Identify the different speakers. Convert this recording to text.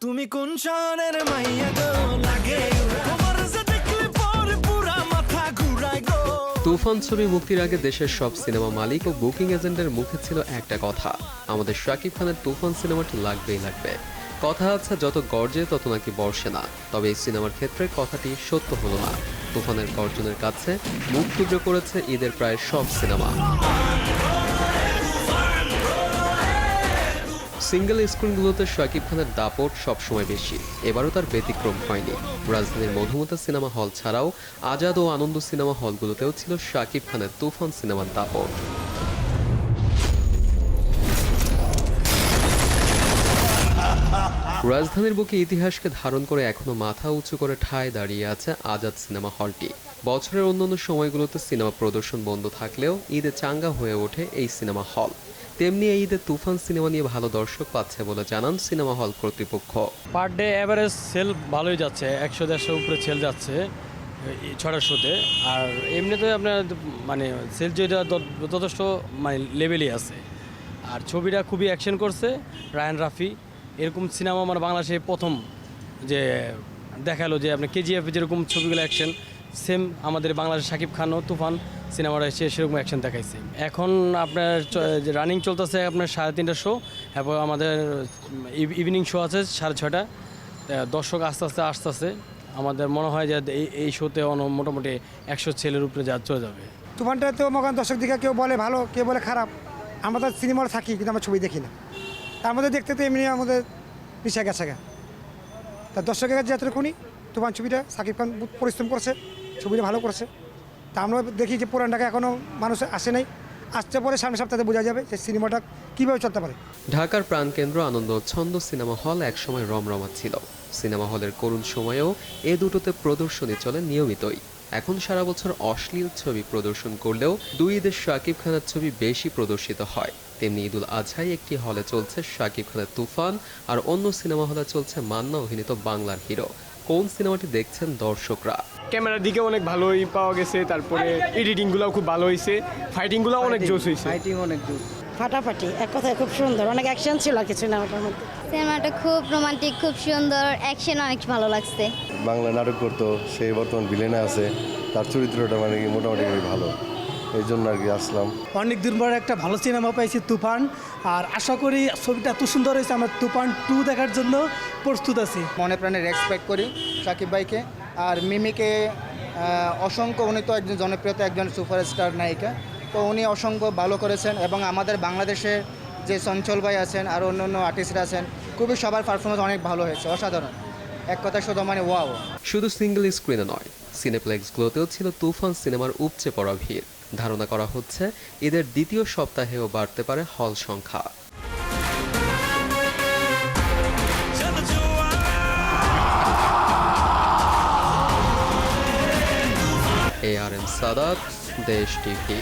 Speaker 1: তুমি কোন শহরের মাইয়া গো লাগে তোমার যে দেখলে পরে পুরা মাথা ঘুরায় গো।
Speaker 2: তুফান ছবি মুক্তির আগে দেশের সব সিনেমা মালিক ও বুকিং এজেন্টের মুখে ছিল একটা কথা, আমাদের শাকিব খানের তুফান সিনেমাটি লাগবেই লাগবে। কথা আছে যত গর্জে তত নাকি বর্ষে না, তবে এই সিনেমার ক্ষেত্রে কথাটি সত্য হলো না। তুফানের গর্জনের কাছে মুখ টুকরো করেছে ঈদের প্রায় সব সিনেমা। সিঙ্গেল স্ক্রিনগুলোতে শাকিব খানের দাপট সবসময় বেশি, এবারও তার ব্যতিক্রম হয়নি। রাজধানীর মধুমতা সিনেমা হল ছাড়াও আজাদ ও আনন্দ সিনেমা হলগুলোতেও ছিল শাকিব খানের তুফান সিনেমার দাপট। রাজধানীর বুকে ইতিহাসকে ধারণ করে এখনো মাথা উঁচু করে ঠায় দাঁড়িয়ে আছে আজাদ সিনেমা হলটি। বছরের অন্যান্য সময়গুলোতে সিনেমা প্রদর্শন বন্ধ থাকলেও ঈদে চাঙ্গা হয়ে ওঠে এই সিনেমা হল। তেমনি এই ঈদে তুফান সিনেমা নিয়ে ভালো দর্শক পাচ্ছে বলে জানান সিনেমা হল কর্তৃপক্ষ।
Speaker 3: পার ডে অ্যাভারেজ সেল ভালোই যাচ্ছে, 100-150 উপরে সেল যাচ্ছে ছটার শোতে। আর এমনিতে আপনার মানে সেল যেটা যথেষ্ট মানে লেভেলই আছে। আর ছবিটা খুবই অ্যাকশন করছে রায়ান রাফি, এরকম সিনেমা আমার বাংলাদেশে প্রথম যে দেখালো যে আপনার কেজিএফ যেরকম ছবিগুলো অ্যাকশন, সেম আমাদের বাংলাদেশ শাকিব খান ও তুফান সিনেমাটা এসে সেরকম অ্যাকশন দেখাইছে। এখন আপনার যে রানিং চলতেছে আপনার 3:30 শো, এবং আমাদের ইভিনিং শো আছে 6:30। দর্শক আস্তে আস্তে আসতেছে, আমাদের মনে হয় যে এই শোতে মোটামুটি 100 ছেলের উপরে চলে যাবে।
Speaker 4: তুফানটা তো মগান দর্শক দিকে কেউ বলে ভালো কেউ বলে খারাপ। আমরা তো সিনেমা থাকি কিন্তু আমরা ছবি দেখি না, তার মধ্যে দেখতে তো এমনি আমাদের পিছিয়ে গেছে গা। তা দর্শকের কাছে যতটুকুনি তুফান ছবিটা শাকিব খান পরিশ্রম করেছে, ছবিটা ভালো করেছে। তা আমরা দেখি যে পুরান ঢাকা এখনও মানুষ আসে নাই, আসতে পরে সামনের সপ্তাহে বোঝা যাবে যে সিনেমাটা কীভাবে চলতে পারে।
Speaker 2: ঢাকার প্রাণকেন্দ্র আনন্দ ছন্দ সিনেমা হল একসময় রমরমা ছিল। সিনেমা হলের করুণ সময়েও এ দুটোতে প্রদর্শনী চলে নিয়মিতই। এখন সারা বছর অশ্লীল ছবি প্রদর্শন করলেও দুই ঈদের শাকিব খানের ছবি বেশি প্রদর্শিত হয়। তেমনি ঈদুল আজহায় একটি হলে চলছে শাকিব খানের তুফান, আর অন্য সিনেমা হলে চলছে মান্না অভিনীত বাংলার হিরো। কোন সিনেমাটি দেখছেন দর্শকরা?
Speaker 5: ক্যামেরার দিকে অনেক ভালোই পাওয়া গেছে, তারপরে এডিটিংগুলোও খুব ভালো হয়েছে, ফাইটিংগুলো অনেক জোশ হয়েছে।
Speaker 6: ফাটাফাটি, এক কথায় খুব সুন্দর, অনেক অ্যাকশন ছিল কিছু সিনেমাটার মধ্যে।
Speaker 7: সিনেমাটা খুব রোমান্টিক, খুব সুন্দর, অ্যাকশন অনেক ভালো লাগছে।
Speaker 8: বাংলা নাটক করতো, সে বর্তমান ভিলেনে আছে, তার চরিত্রটা মানে মোটামুটি ভালো, এই জন্য আর কি আসলাম।
Speaker 9: অনেক দিন পর একটা ভালো সিনেমা পাইছি তুফান, আর আশা করি ছবিটা এত সুন্দর হয়েছে, আমরা তুফান 2 দেখার জন্য প্রস্তুত আছি।
Speaker 10: মনে প্রাণে রেসপেক্ট করি শাকিব ভাইকে, আর মিমিকে অসংখ্য, উনি তো একজন জনপ্রিয়তা, একজন সুপারস্টার নায়িকা, তো উনি অসংখ্য ভালো করেছেন। এবং আমাদের বাংলাদেশের যে চঞ্চল ভাই আছেন আর অন্য আর্টিস্টরা আছেন, খুবই সবার পারফরমেন্স অনেক ভালো হয়েছে, অসাধারণ, এক কথা শুধু মানে ওয়াও।
Speaker 2: শুধু সিঙ্গেল স্ক্রিনে নয়, সিনেপ্লেক্সগুলোতেও ছিল তুফান সিনেমার উপচে পড়া ভিড়। ধারণা করা হচ্ছে ঈদের দ্বিতীয় সপ্তাহেও বাড়তে পারে হল সংখ্যা। ARM সাদাত, দেশ টিভি।